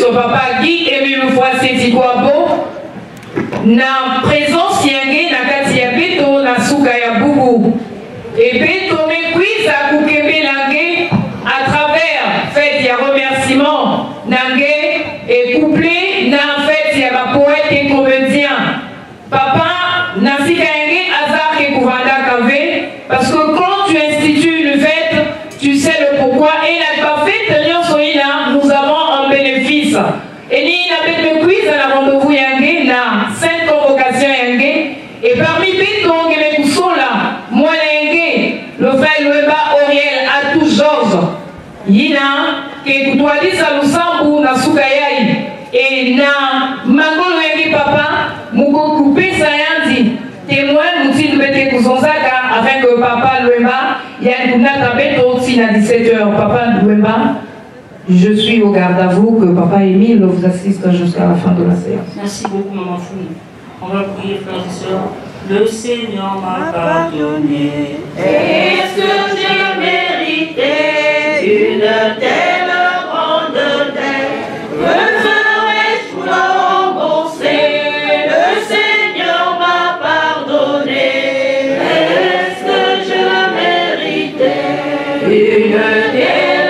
au papa Guy et même fois c'est quoi beau na présence yangé na kati ya beto na suka ya bubu et beto me kuiza kukembe langé à travers fête ya remerciement nangé et couplé na fête ya ba poète et comédien papa na sika yangé hasard ke kuvanda kave parce que quand tu institues une fête tu sais le pourquoi et la fête nous avons un bénéfice et ni na bête quiz à la rendez-vous yangé na 5 convocations yangé et parmi béton que les coussons là moi yangé le frère Loueba Oriel à tout Georges yina que kutuali sa lusambu na sukayai et na mangolo yangé papa muko coupé sa yandi témoin mouti de bête kousonzaka afin que papa Loueba yangé na béton si na 17h papa Loueba. Je suis au garde à vous, que Papa Émile vous assiste jusqu'à la fin de la séance. Merci beaucoup, Maman Founi. On va prier, frères et sœurs. Le Seigneur m'a pardonné. Est-ce que j'ai mérité une telle grande dette? Referai-je pour la rembourser? Le Seigneur m'a pardonné. Est-ce que je méritais une telle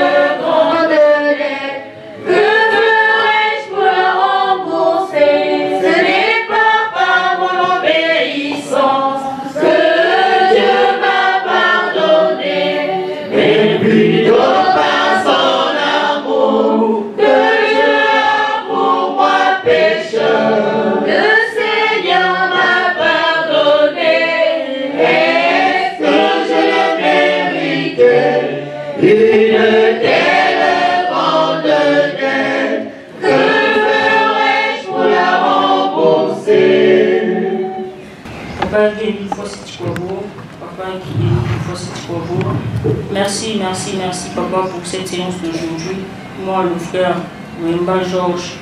Merci, merci, merci papa pour cette séance d'aujourd'hui. Moi, le frère Wemba Georges,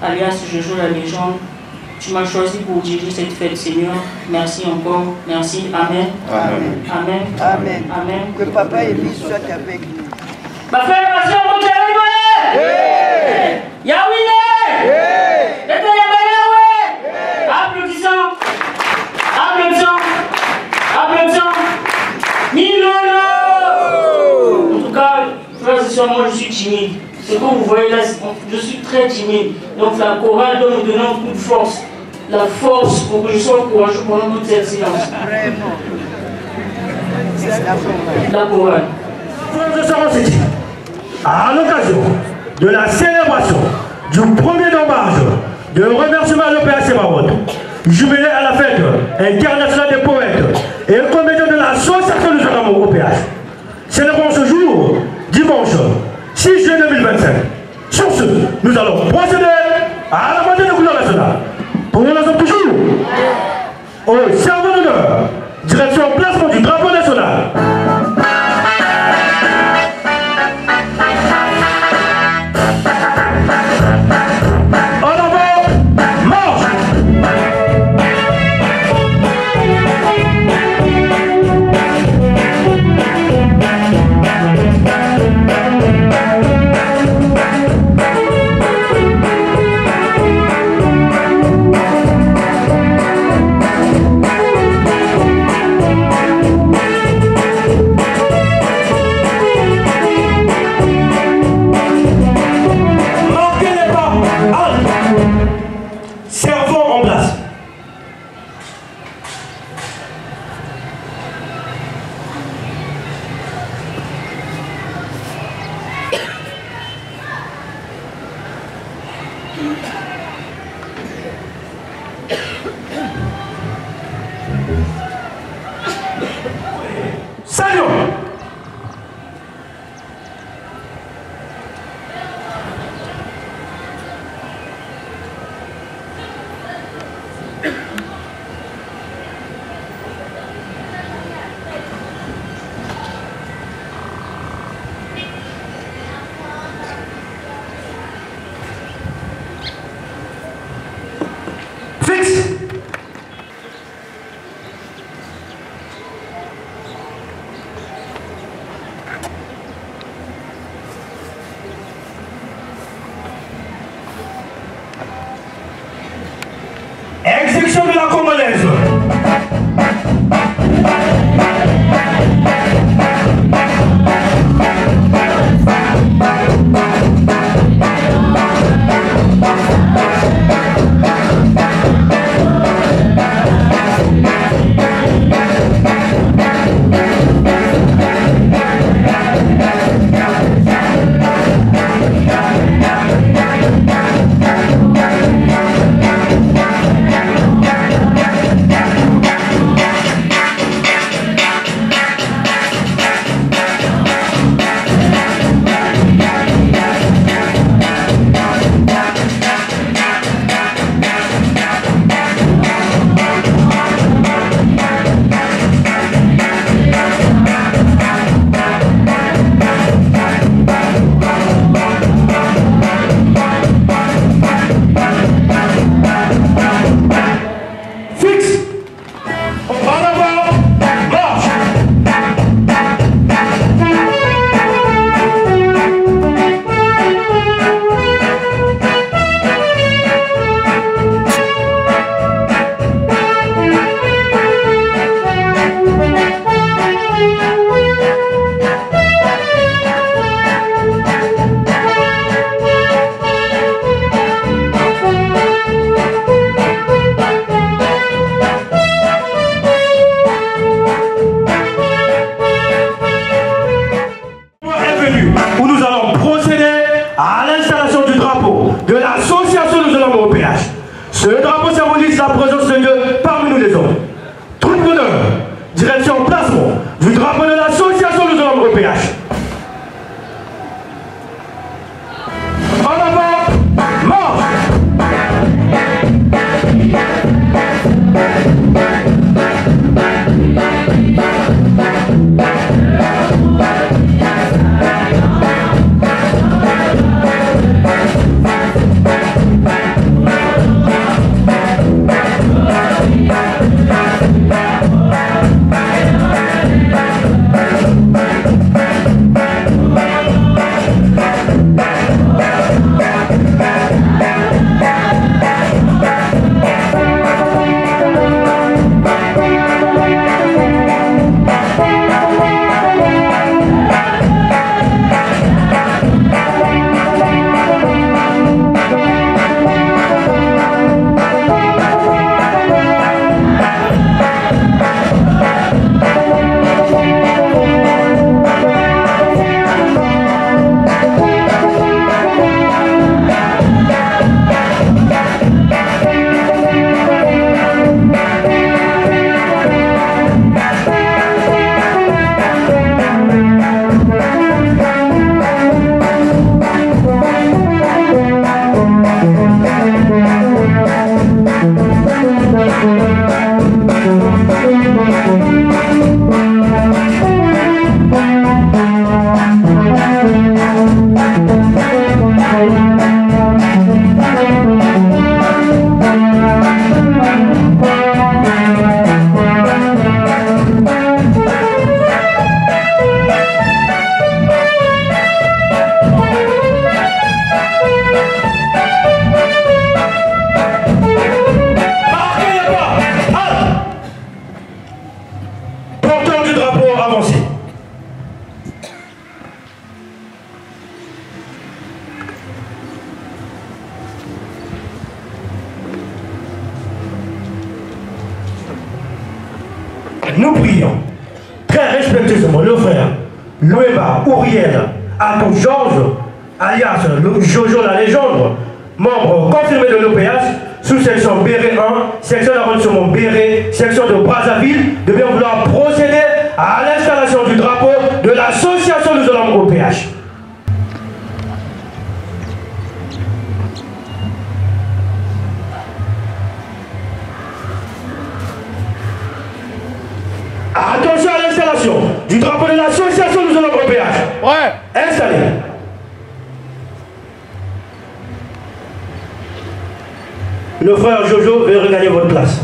alias Jojo la légende, tu m'as choisi pour diriger cette fête, Seigneur. Merci encore, merci, Amen. Amen. Amen. Amen. Amen. Que papa Élie soit avec nous. Ma frère, ma soeur, mon chéri, Yahweh! Applaudissons! Applaudissons! Applaudissons! En tout cas, frères et sœurs, moi je suis timide. Ce que vous voyez là, je suis très timide. Donc la chorale doit nous donner un coup de force. La force pour que je sois courageux pendant toute cette séance. Vraiment. La chorale. Frères et sœurs, on s'est dit, à l'occasion de la célébration du premier dommage de remerciement à l'OPAC Maroc, jumelé à la fête internationale des poètes et comédiens de l'association de gendarmes au OPH. Célébrons ce jour, dimanche 6 juillet 2025. Sur ce, nous allons procéder à la montée de couleur nationale. Pour nous sommes toujours au serveur d'honneur, direction placement du drapeau national. de la Congolaise. Où nous allons procéder à l'installation du drapeau de l'association de l'homme au PH. Ce drapeau symbolise la présence de Dieu parmi nous les hommes. Troupe d'honneur, direction placement du drapeau de l'association de l'homme au PH. En avant, marche! Nous prions très respectueusement le frère Louéba Ouriel Atou Georges, alias Jojo la légende, membre confirmé de l'OPH, sous-section Béret 1, section d'arrondissement Béret, section de Brazzaville, de bien vouloir procéder à l'installation du drapeau de l'association des hommes OPH. Attention à l'installation du drapeau de l'association des hommes OPH. Ouais. Installé. Le frère Jojo veut regagner votre place.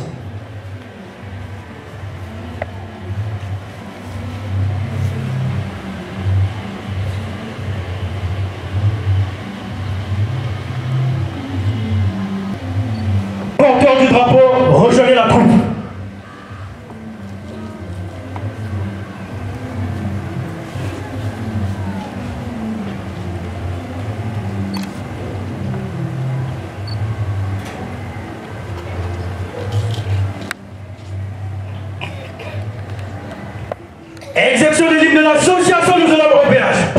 Porteur du drapeau, rejoignez la l'association des élèves au péage.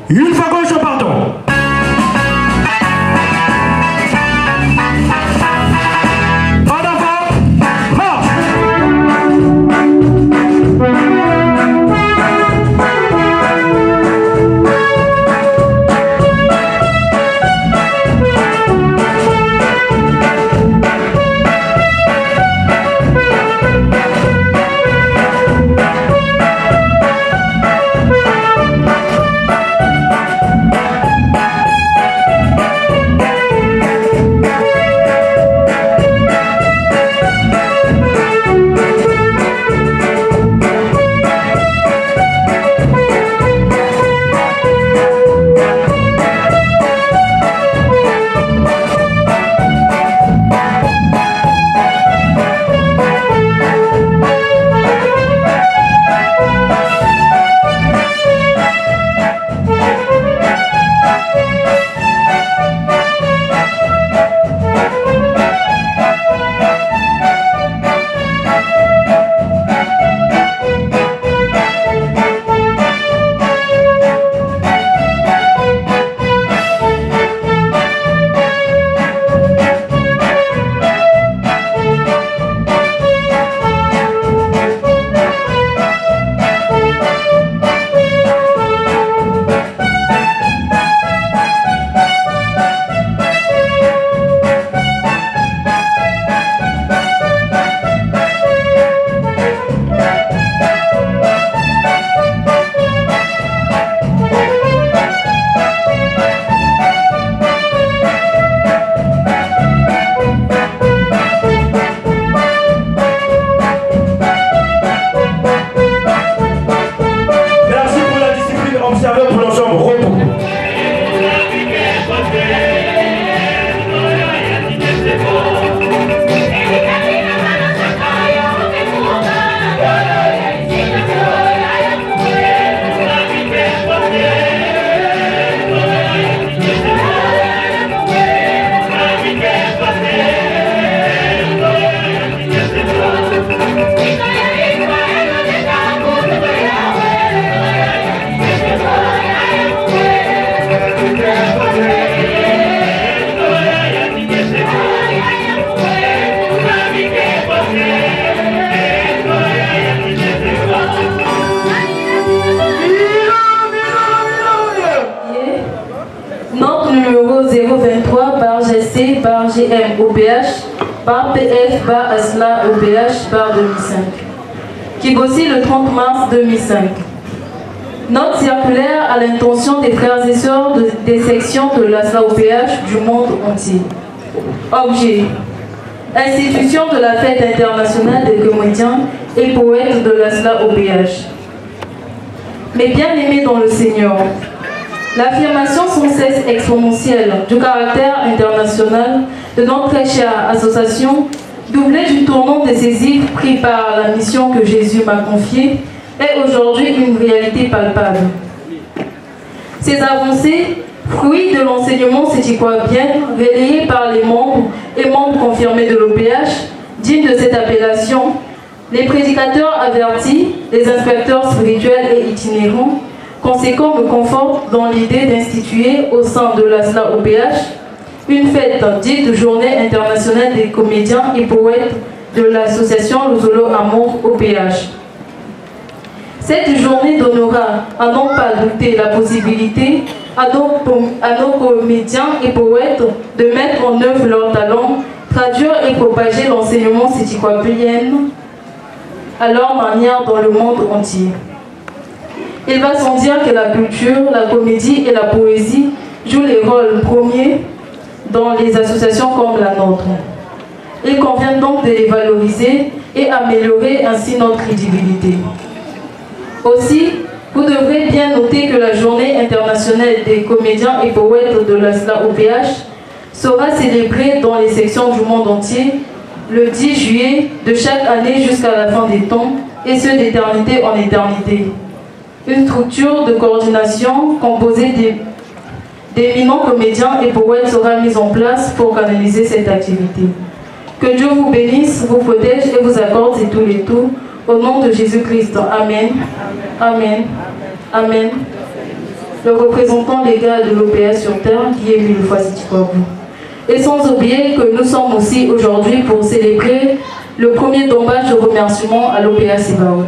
Une fois gauche au pardon. En avant, marche. par GM OPH, par PF, par ASLA OPH, par 2005. Kigosi le 30 mars 2005. Note circulaire à l'intention des frères et sœurs des sections de l'ASLA OPH du monde entier. Objet. Institution de la fête internationale des comédiens et poète de l'ASLA OPH. Mais bien aimés dans le Seigneur, l'affirmation sans cesse exponentielle du caractère international de notre très chère association, doublée du tournant décisif pris par la mission que Jésus m'a confiée, est aujourd'hui une réalité palpable. Ces avancées, fruits de l'enseignement bien, relayés par les membres et membres confirmés de l'OPH, dignes de cette appellation, les prédicateurs avertis, les inspecteurs spirituels et itinérants, conséquent me confortent dans l'idée d'instituer au sein de l'ASLA OPH une fête dite Journée internationale des comédiens et poètes de l'association Luzolo Amour OPH. Cette journée donnera, à n'en pas douter, la possibilité à nos comédiens et poètes de mettre en œuvre leurs talents, traduire et propager l'enseignement sétiquapien à leur manière dans le monde entier. Il va sans dire que la culture, la comédie et la poésie jouent les rôles premiers dans les associations comme la nôtre. Il convient donc de les valoriser et améliorer ainsi notre crédibilité. Aussi, vous devrez bien noter que la Journée internationale des comédiens et poètes de l'ASLA OPH sera célébrée dans les sections du monde entier le 10 juillet de chaque année jusqu'à la fin des temps, et ce d'éternité en éternité. Une structure de coordination composée d'éminents comédiens et poètes sera mise en place pour canaliser cette activité. Que Dieu vous bénisse, vous protège et vous accorde et tous les tours. Au nom de Jésus-Christ. Amen. Amen. Amen. Le représentant légal de l'OPH sur terre, Guillaume Milfoisi-Tikwabu. Et sans oublier que nous sommes aussi aujourd'hui pour célébrer le premier dommage de remerciement à l'OPH Sebaot.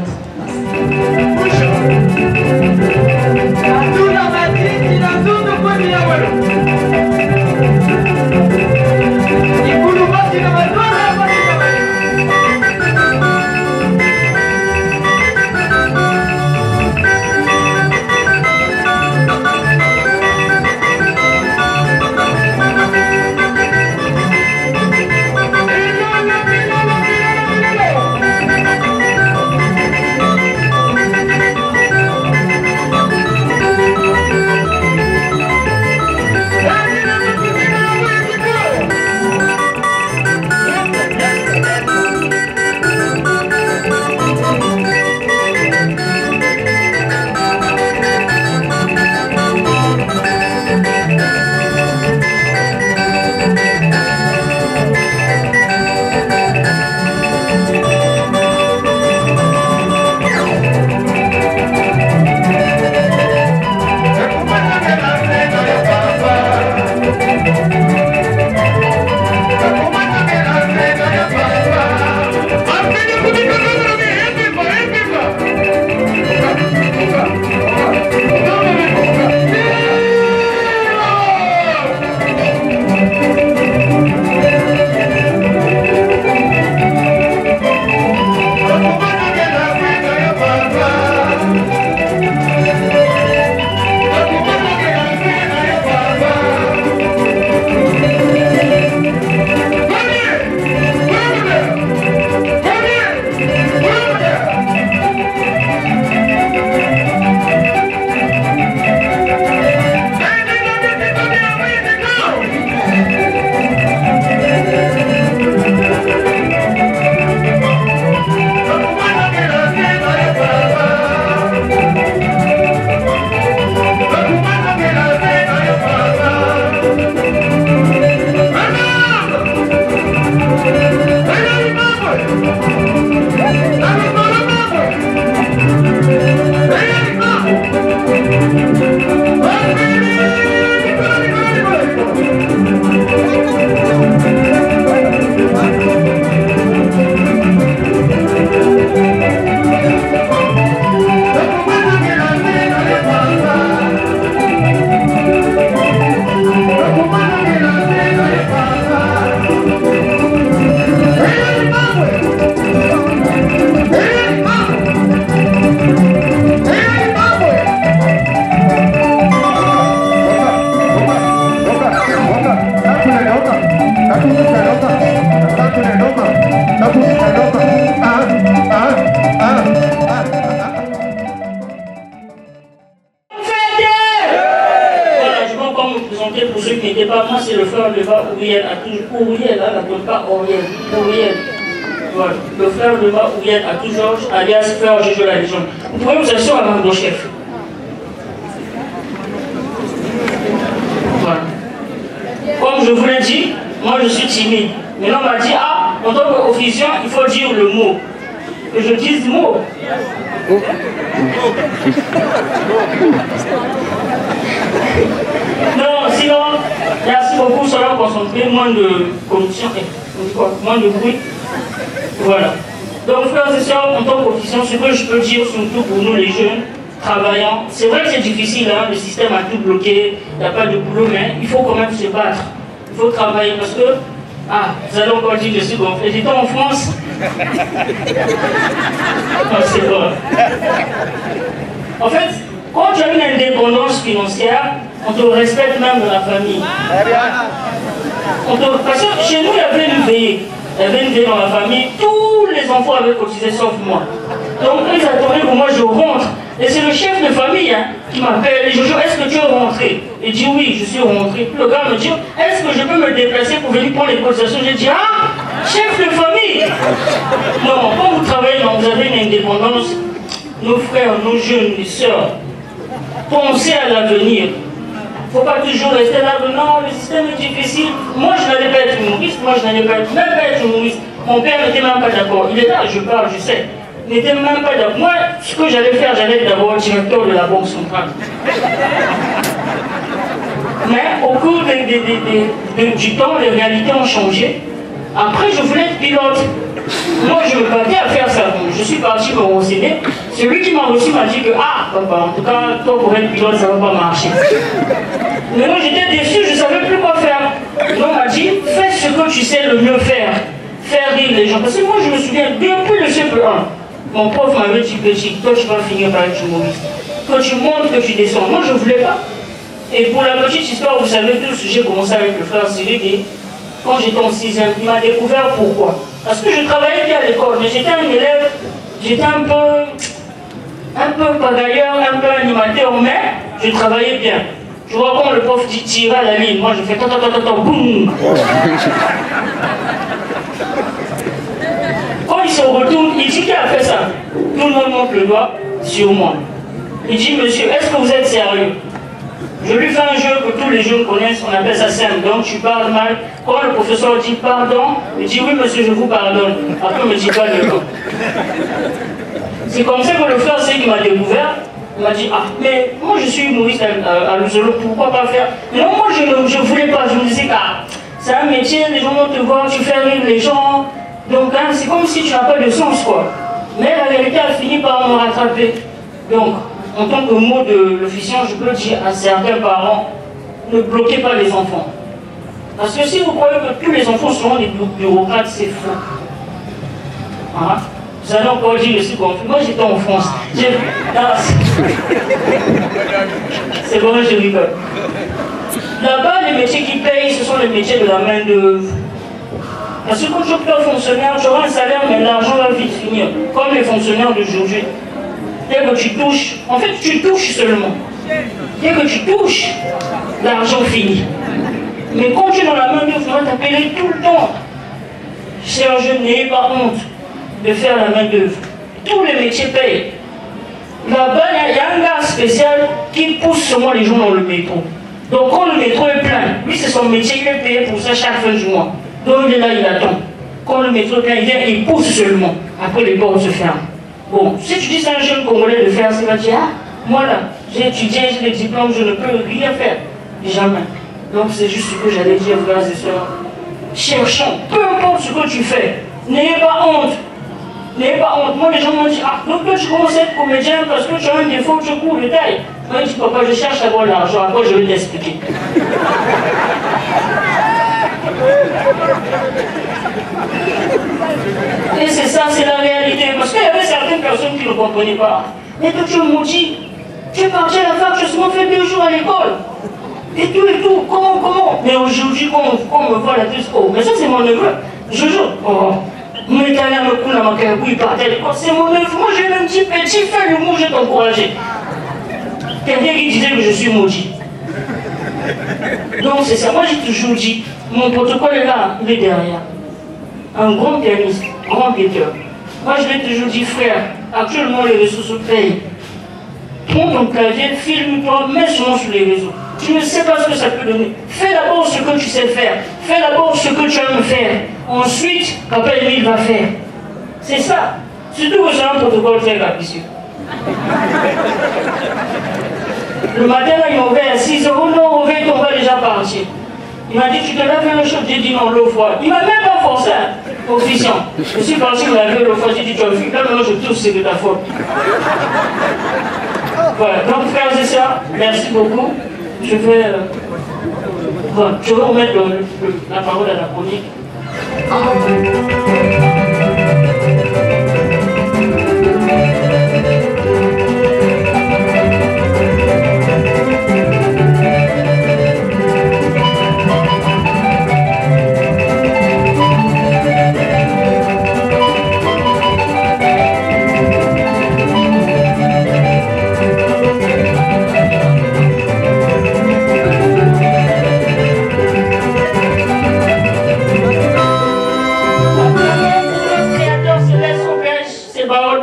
Come on. tu n'étais pas, moi c'est le frère de bas Ouriel, Ouriel, hein, n'appelle pas Oriel, Ouriel. Voilà. Le frère de bas Ouriel à tout Georges, alias frère Jojo la légende. Vous pouvez vous asseoir avant mon chef. Voilà. Comme je vous l'ai dit, moi je suis timide. Maintenant on m'a dit, ah, en tant qu'officier, il faut dire le mot. Que je dise le mot. Non, sinon, merci beaucoup, soyons concentrés, moins de commission, moins de bruit. Voilà. Donc, frères et sœurs, en tant qu'officier, ce que je peux dire, surtout pour nous les jeunes, travaillants, c'est vrai que c'est difficile, hein, le système a tout bloqué, il n'y a pas de boulot, mais il faut quand même se battre. Il faut travailler parce que, ah, vous allez encore dire que je suis gonflé. J'étais en France. Non, c'est vrai. En fait, quand tu as une indépendance financière, on te respecte même dans la famille. Parce que chez nous, il y avait une veillée. Il y avait une veillée dans la famille. Tous les enfants avaient cotisé sauf moi. Donc, ils attendaient que moi je rentre. Et c'est le chef de famille hein, qui m'appelle. Et Jojo, est-ce que tu es rentré? Il dit oui, je suis rentré. Le gars me dit, est-ce que je peux me déplacer pour venir prendre les cotisations? J'ai dit, ah, chef de famille. Non, quand vous travaillez, vous avez une indépendance. Nos frères, nos jeunes, les sœurs, pensez à l'avenir. Il ne faut pas toujours rester là, non, le système est difficile. Moi, je n'allais pas être humoriste, moi, je n'allais pas être, même pas être humoriste. Mon père n'était même pas d'accord. Il est là, je parle, je sais. Il n'était même pas d'accord. Moi, ce que j'allais faire, j'allais être d'abord directeur de la Banque centrale. Mais au cours du temps, les réalités ont changé. Après, je voulais être pilote. Moi, je me battais à faire ça. Donc, je suis parti me renseigner. Celui qui m'a reçu m'a dit que, ah, papa, en tout cas, toi, pour être pilote, ça ne va pas marcher. Mais moi, j'étais déçu, je ne savais plus quoi faire. Donc, on m'a dit, fais ce que tu sais le mieux faire. Faire rire les gens. Parce que moi, je me souviens, depuis le CP1, mon prof m'avait dit, petit, toi, tu vas finir par être humoriste. Quand tu montes, que tu descends. Moi, je ne voulais pas. Et pour la petite histoire, vous savez tous, j'ai commencé avec le frère Cyril et quand j'étais en 6e, il m'a découvert pourquoi. Parce que je travaillais bien à l'école, mais j'étais un élève, j'étais un peu pagailleur, un peu animateur, mais je travaillais bien. Je vois quand le prof dit tirer à la ligne, moi je fais boum. Quand il se retourne, il dit qui a fait ça. Tout le monde monte le doigt sur moi. Il dit, monsieur, est-ce que vous êtes sérieux? Je lui fais un jeu que tous les jeunes connaissent, on appelle ça simple. Donc tu parles mal. Quand le professeur dit pardon, il dit oui monsieur, je vous pardonne. Après il me dit pas le nom. C'est comme ça que le frère c'est qui m'a découvert. Il m'a dit, ah mais moi je suis humoriste à Luzolo, pourquoi pas faire? Mais non, moi je ne voulais pas, je me disais ah, c'est un métier, les gens vont te voir, tu fais rire les gens. Donc hein, c'est comme si tu n'as pas de sens quoi. Mais la vérité a fini par me rattraper. Donc, en tant que mot de l'officiant, je peux dire à certains parents, ne bloquez pas les enfants. Parce que si vous croyez que tous les enfants seront des bureaucrates, c'est faux. Hein? Vous allez encore dire, je suis confus. Moi, j'étais en France. C'est bon, je rigole. Là-bas, les métiers qui payent, ce sont les métiers de la main-d'œuvre. Parce que quand tu es fonctionnaire, tu auras un salaire, mais l'argent va vite finir. Comme les fonctionnaires d'aujourd'hui. Dès que tu touches, en fait tu touches seulement. Dès que tu touches, l'argent finit. Mais quand tu es dans la main d'œuvre, tu vas t'appeler tout le temps. Chers jeunes, n'ayez pas honte de faire la main d'œuvre. Tous les métiers payent. Là-bas, il y a un gars spécial qui pousse seulement les gens dans le métro. Donc quand le métro est plein, lui c'est son métier, il est payé pour ça chaque fin du mois. Donc il est là, il attend. Quand le métro est plein, il vient et il pousse seulement. Après les portes se ferment. Bon, si tu dis à un jeune Congolais de faire, il va dire, ah, moi là, j'ai étudié, j'ai des diplômes, je ne peux rien faire. Jamais. Donc c'est juste ce que j'allais dire, frères et sœurs. Cherchons, peu importe ce que tu fais, n'ayez pas honte. N'ayez pas honte. Moi les gens m'ont dit, ah, donc toi tu commences à être comédien parce que tu as un défaut, tu cours de taille. Moi je dis, papa, je cherche d'abord l'argent, après je vais t'expliquer. Et c'est ça, c'est la réalité. Parce qu'il y avait certaines personnes qui ne comprenaient pas. Mais toi, tu es maudit. Tu es parti à la fac, tu as seulement fait 2 jours à l'école. Et tout. Comment? Mais aujourd'hui, quand on me voit la tête, oh, mais ça, c'est mon neveu. Jojo. Oh, mais t'as l'air me coup dans ma carrière, il partait à l'école. C'est mon neveu. Moi, j'ai même dit, petit, fais l'humour, je vais t'encourager. Quelqu'un qui disait que je suis maudit. Donc c'est ça. Moi j'ai toujours dit, mon protocole est là, il est derrière. Un grand pianiste, grand guetteur. Moi je l'ai toujours dit, frère, actuellement les réseaux se payent. Prends ton clavier, filme-toi, mets son nom sur les réseaux. Tu ne sais pas ce que ça peut donner. Fais d'abord ce que tu sais faire. Fais d'abord ce que tu aimes faire. Ensuite, Papa Émile va faire. C'est ça. Surtout que c'est un protocole très capricieux. Le matin, là, ils m'ont ouvert à 6 h. Oh non, Ovette, on va déjà partir. Il m'a dit, tu te laves le chaud. J'ai dit non, l'eau froide. Il m'a même pas forcé, officiant. Je suis parti me laver l'eau froide. J'ai dit, tu as vu, là maintenant je tousse, c'est de ta faute. Voilà, donc frères et sœurs, merci beaucoup. Je vais remettre la parole à la chronique.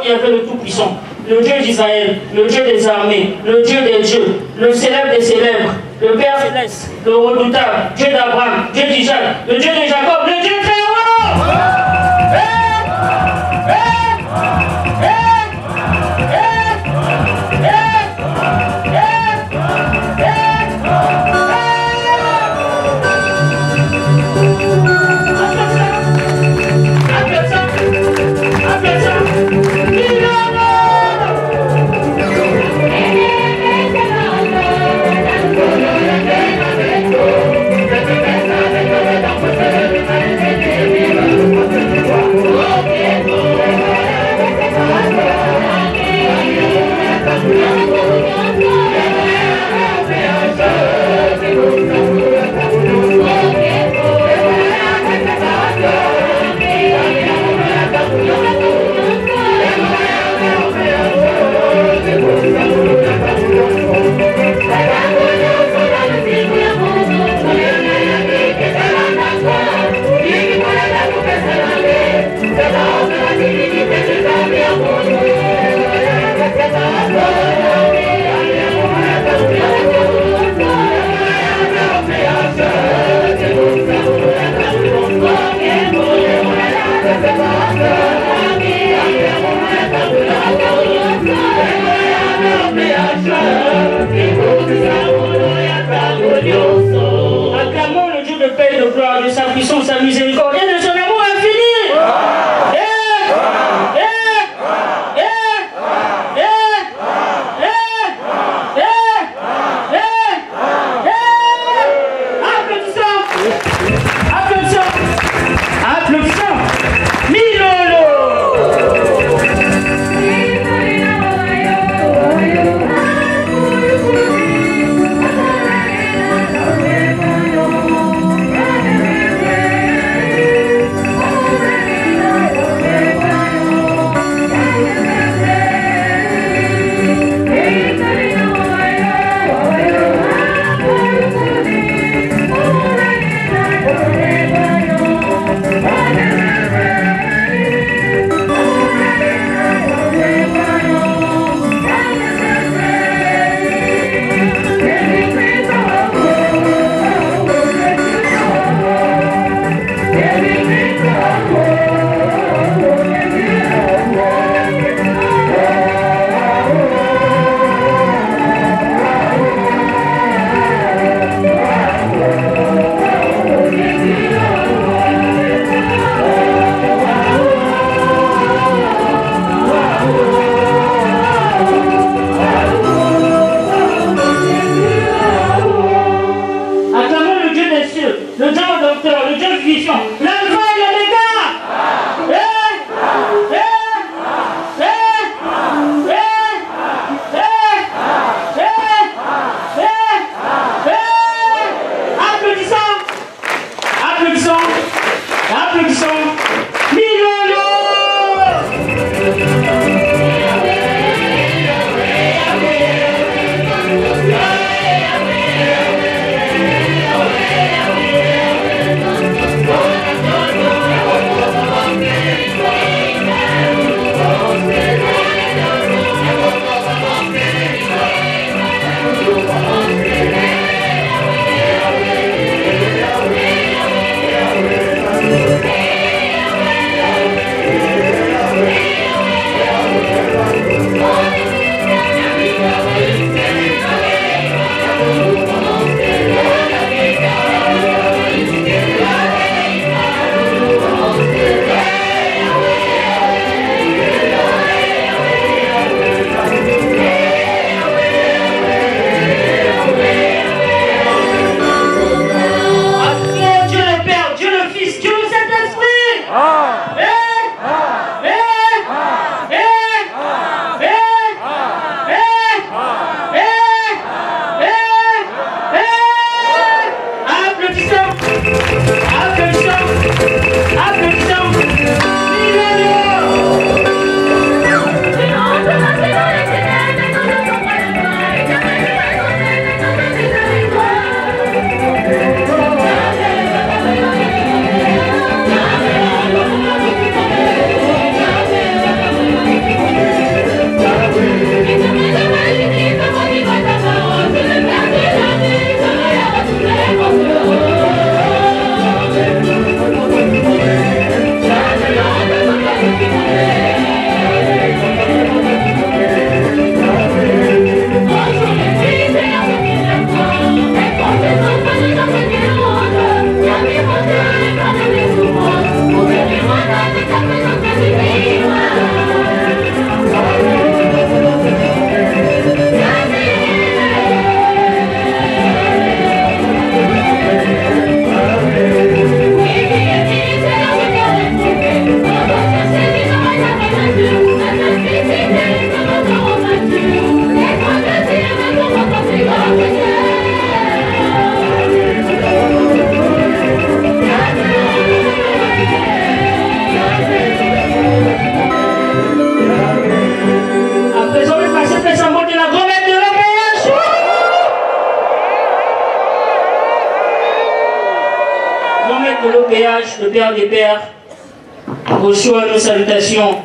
Il y avait le Tout-Puissant, le Dieu d'Israël, le Dieu des armées, le Dieu des dieux, le célèbre des célèbres, le Père céleste, le redoutable, Dieu d'Abraham, Dieu d'Isaac, le Dieu de Jacob, le Dieu très haut. Acclamons le Dieu de paix et de gloire, de sa puissance, sa miséricorde et de son amour infini. Le Père des Pères, reçois nos salutations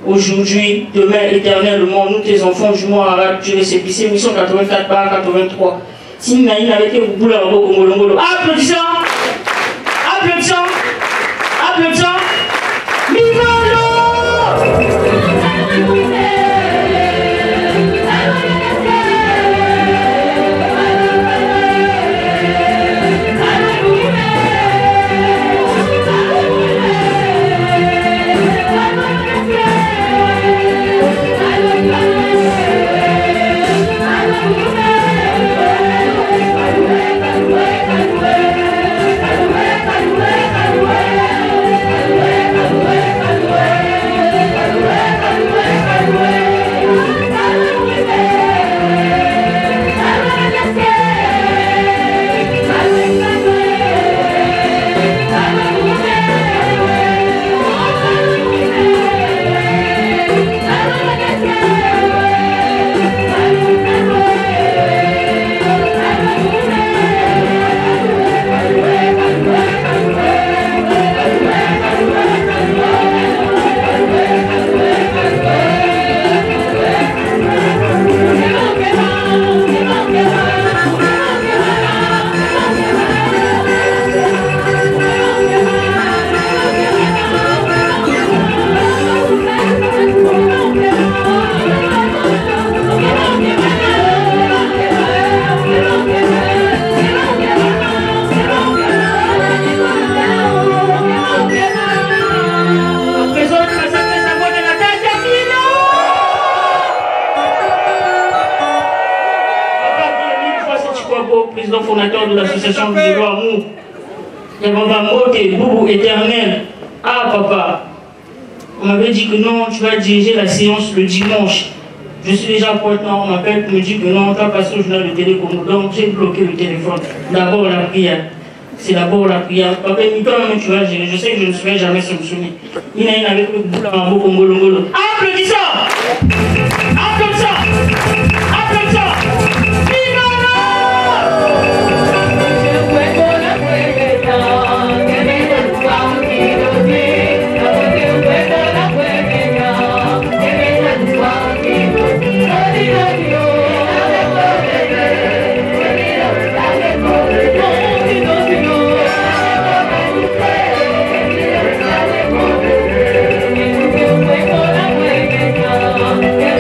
aujourd'hui, demain, éternellement, nous tes enfants du mois arabe, du récépissé, 884 par 83. Tinaïn avec les boules à Boko. Applaudissons! Applaudissons! Applaudissons! Président fondateur de l'association de Amour, et Baba Mote, Boubou éternel. Ah papa, on m'avait dit que non, tu vas diriger la séance le dimanche. Je suis déjà poète, non, on m'appelle pour me dire que non, tu vas passer au journal de Télé Congo. Donc j'ai bloqué le téléphone. D'abord la prière. C'est d'abord la prière. Papa, toi-même tu vas gérer. Je sais que je ne serai jamais sanctionné. Il y a une avec le boule à Mabo Congo Longolo. Applaudissons! Applaudissons! Applaudissons! Yeah.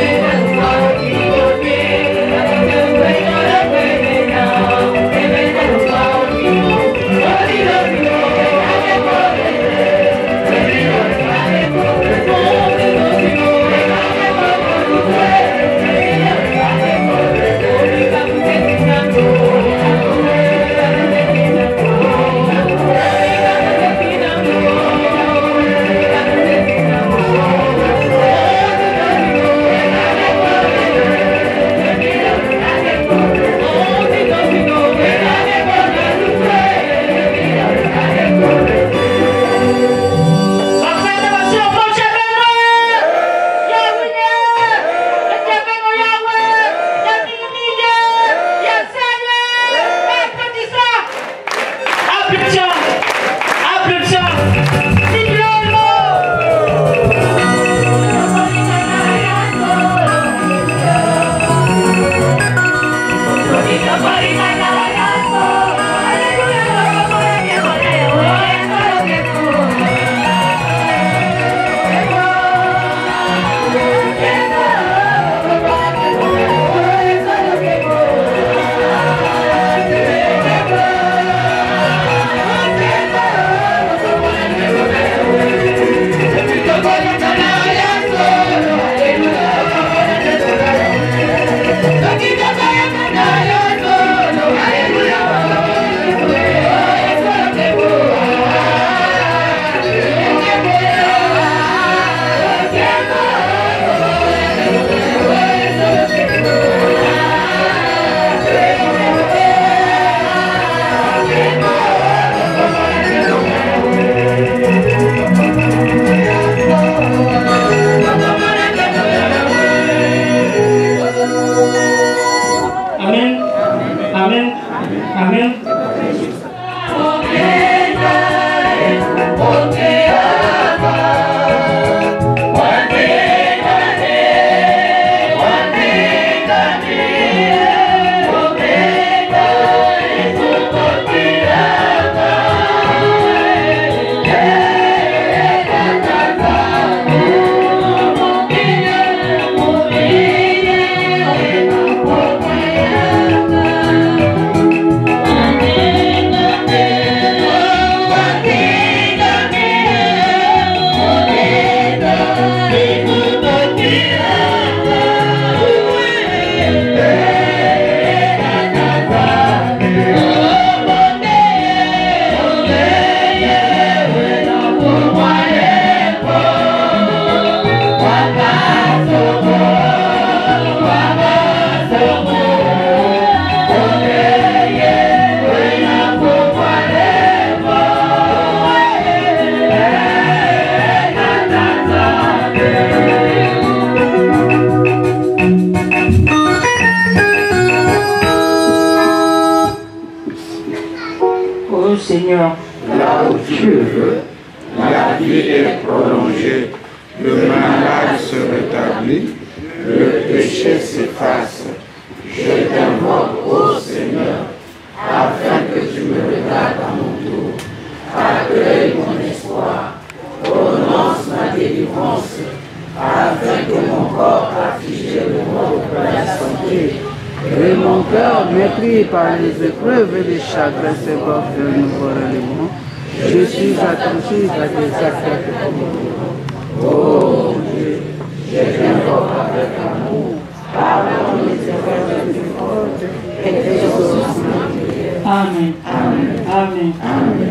Seigneur. Là où tu le veux, la vie est prolongée, le malade se rétablit, le péché s'efface. Je t'invoque, ô Seigneur, afin que tu me regardes à mon tour. Accueille mon espoir, prononce ma délivrance, afin que mon corps affligé retrouve la santé. Et mon cœur, meurtri par les épreuves et les chagrins, s'évoque de nouveau relèvement. Je suis attentif à tes actes. Oh Dieu, je t'invoque avec amour. Pardonne mes erreurs et fautes et exauce ma prière. Amen. Amen. Amen.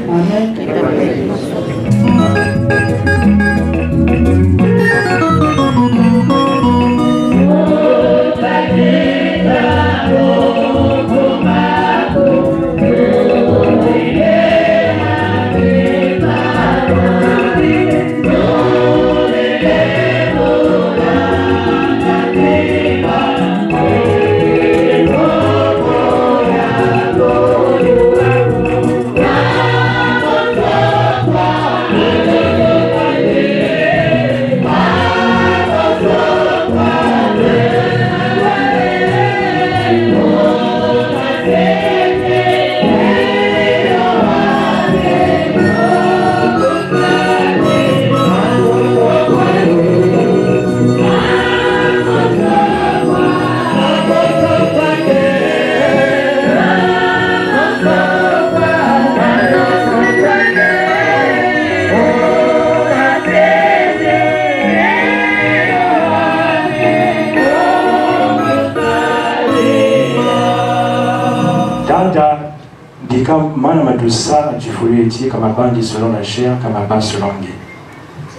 Mana madusa du folie étiez comme un bandit selon la chair, comme un bain selon le guet.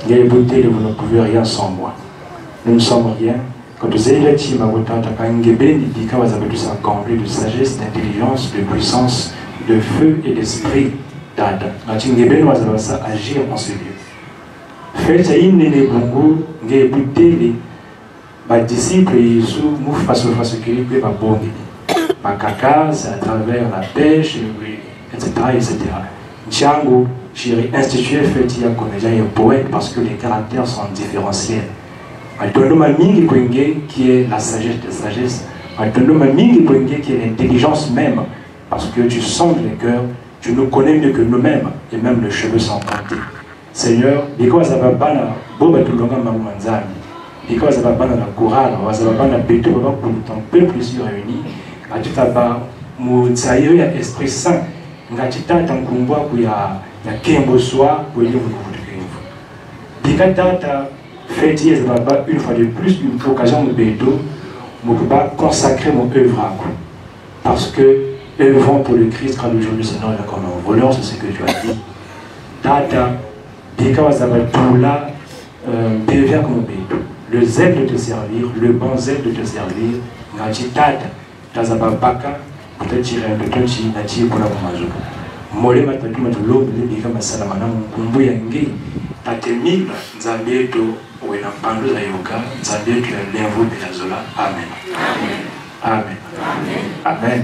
Gay beauté de vous ne pouvez rien sans moi. Nous ne sommes rien. Quand vous avez l'étiez ma votante à Kangeben, il dit qu'avez avez tous comblé de sagesse, d'intelligence, de puissance, de feu et d'esprit d'Ada. Kangeben vous avez ça agir en ce lieu. Faites ça in les bongo, gay beauté les disciples et sous mouf face que les pas bon. Ma caca, c'est à travers la pêche, etc., etc. Django, j'ai institué fête ya comédien et poète parce que les caractères sont différentiels. Altondoma mingi kwenge qui est la sagesse de sagesse. Altondoma mingi kwenge qui est l'intelligence même. Parce que tu sondes les cœurs, tu nous connais mieux que nous-mêmes et même les cheveux sont comptés. Seigneur, because ababana boba tulonga mamanzami. Because ababana na chorale, ababana beto baba pour ton peuple ici réuni. Atutaba mutsayo ya Esprit Saint. Ngatitata nkumbwa kuya ya kembo soa pour lui vous Dikatata fête baba une fois de plus une occasion de beto pour consacrer mon œuvre à vous. Parce que œuvrons pour le Christ car aujourd'hui Seigneur est comme un voleur, c'est ce que tu as dit. Tata, Dikawazabatoula devient comme un beto. Le zèle de te servir, le bon zèle de te servir, Ngatitata, Tazababaka, peut-être tirer un peu de chi, Nati pour la Mazo. Mole matatu matulombe bika masala mana mkumbu yangi tatemika nzambeto wena mpando za yoga nzambeto ya levo belazola. Amen. Amen. Amen.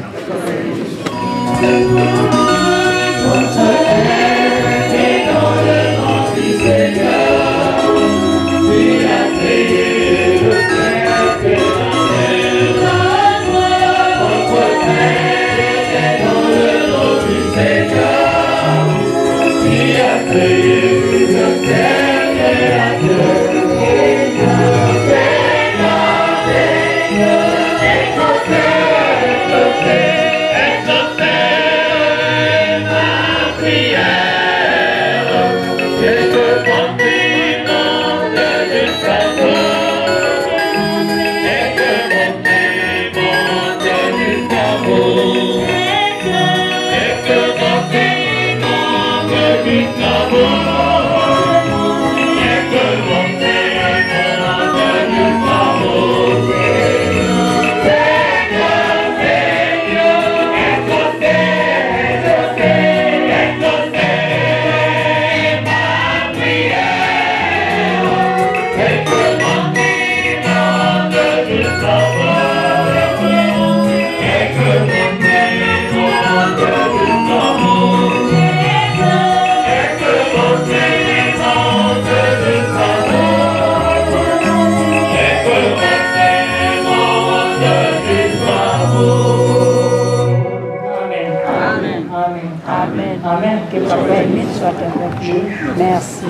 Que papa aimé soit avec nous. Merci.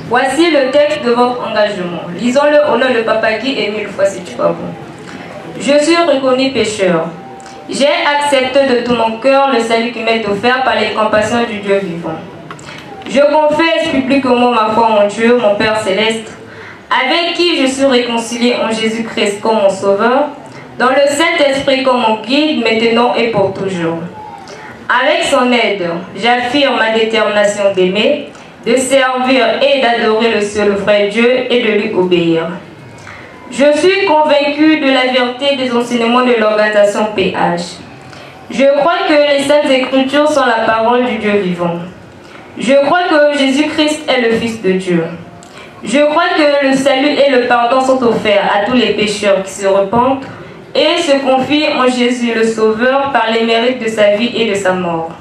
Voici le texte de votre engagement. Lisons-le au nom de Papa Guy et 1000 fois si tu vas bon. Je suis reconnu pécheur. J'ai accepté de tout mon cœur le salut qui m'est offert par les compassions du Dieu vivant. Je confesse publiquement ma foi en Dieu, mon Père céleste, avec qui je suis réconcilié en Jésus-Christ comme mon sauveur, dans le Saint-Esprit comme mon guide, maintenant et pour toujours. Avec son aide, j'affirme ma détermination d'aimer, de servir et d'adorer le seul vrai Dieu et de lui obéir. Je suis convaincu de la vérité des enseignements de l'organisation PH. Je crois que les Saintes Écritures sont la parole du Dieu vivant. Je crois que Jésus-Christ est le Fils de Dieu. Je crois que le salut et le pardon sont offerts à tous les pécheurs qui se repentent et se confient en Jésus le Sauveur par les mérites de sa vie et de sa mort.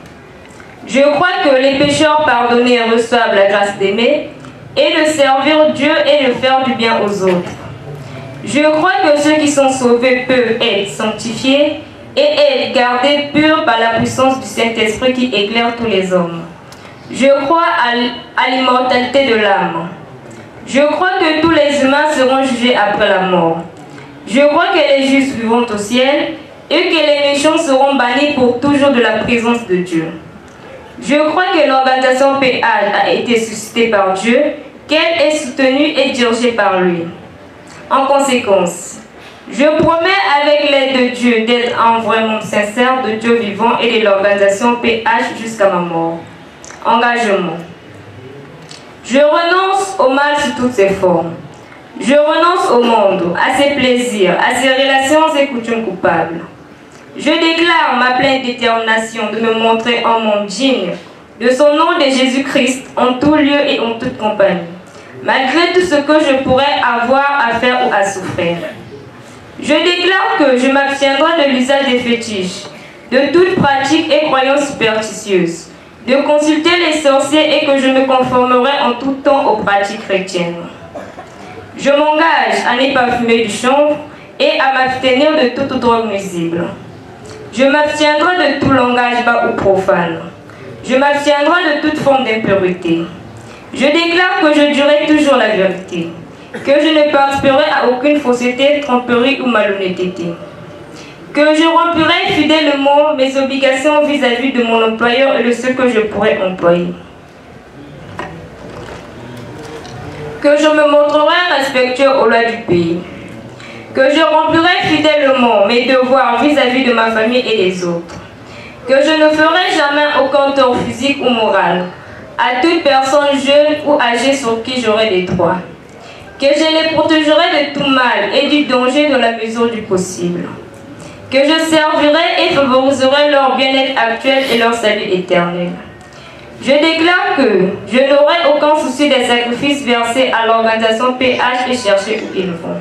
Je crois que les pécheurs pardonnés reçoivent la grâce d'aimer et de servir Dieu et de faire du bien aux autres. Je crois que ceux qui sont sauvés peuvent être sanctifiés et être gardés purs par la puissance du Saint-Esprit qui éclaire tous les hommes. Je crois à l'immortalité de l'âme. Je crois que tous les humains seront jugés après la mort. Je crois que les justes vivront au ciel et que les méchants seront bannis pour toujours de la présence de Dieu. Je crois que l'organisation PH a été suscitée par Dieu qu'elle est soutenue et dirigée par lui. En conséquence, je promets avec l'aide de Dieu d'être un vrai membre sincère de Dieu vivant et de l'organisation PH jusqu'à ma mort. Engagement. Je renonce au mal sous toutes ses formes. Je renonce au monde, à ses plaisirs, à ses relations et coutumes coupables. Je déclare ma pleine détermination de me montrer un monde digne de son nom de Jésus-Christ en tout lieu et en toute compagnie, malgré tout ce que je pourrais avoir à faire ou à souffrir. Je déclare que je m'abstiendrai de l'usage des fétiches, de toute pratique et croyance superstitieuse, de consulter les sorciers et que je me conformerai en tout temps aux pratiques chrétiennes. Je m'engage à ne pas fumer du chanvre et à m'abstenir de toute drogue nuisible. Je m'abstiendrai de tout langage bas ou profane. Je m'abstiendrai de toute forme d'impurité. Je déclare que je dirai toujours la vérité, que je ne participerai à aucune fausseté, tromperie ou malhonnêteté, que je remplirai fidèlement mes obligations vis-à-vis de mon employeur et de ceux que je pourrais employer, que je me montrerai respectueux aux lois du pays, que je remplirai fidèlement mes devoirs vis-à-vis de ma famille et des autres, que je ne ferai jamais aucun tort physique ou moral à toute personne jeune ou âgée sur qui j'aurai des droits, que je les protégerai de tout mal et du danger dans la mesure du possible, que je servirai et favoriserai leur bien-être actuel et leur salut éternel. Je déclare que je n'aurai aucun souci des sacrifices versés à l'organisation PH et chercher où ils vont.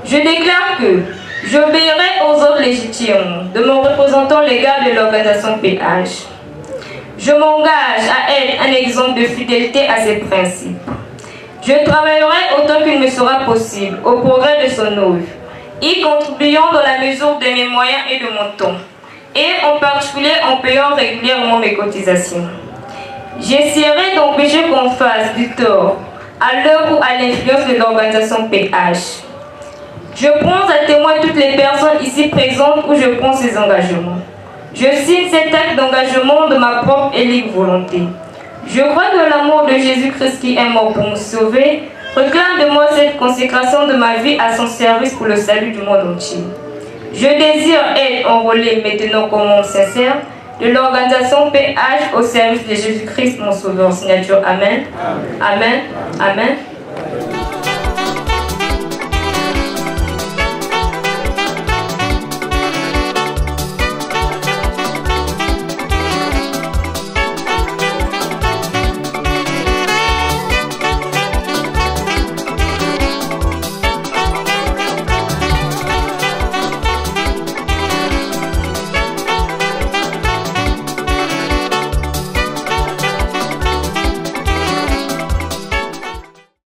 Je déclare que j'obéirai aux ordres légitimes de mon représentant légal de l'organisation PH. Je m'engage à être un exemple de fidélité à ses principes. Je travaillerai autant qu'il me sera possible au progrès de son œuvre, y contribuant dans la mesure de mes moyens et de mon temps, et en particulier en payant régulièrement mes cotisations. J'essaierai d'empêcher qu'on fasse du tort à l'œuvre ou à l'influence de l'organisation PH. Je prends à témoin toutes les personnes ici présentes où je prends ces engagements. Je signe cet acte d'engagement de ma propre et libre volonté. Je crois que l'amour de Jésus-Christ qui est mort pour nous sauver réclame de moi cette consécration de ma vie à son service pour le salut du monde entier. Je désire être enrôlé maintenant comme membre sincère de l'organisation PH au service de Jésus-Christ, mon sauveur. Signature. Amen. Amen. Amen.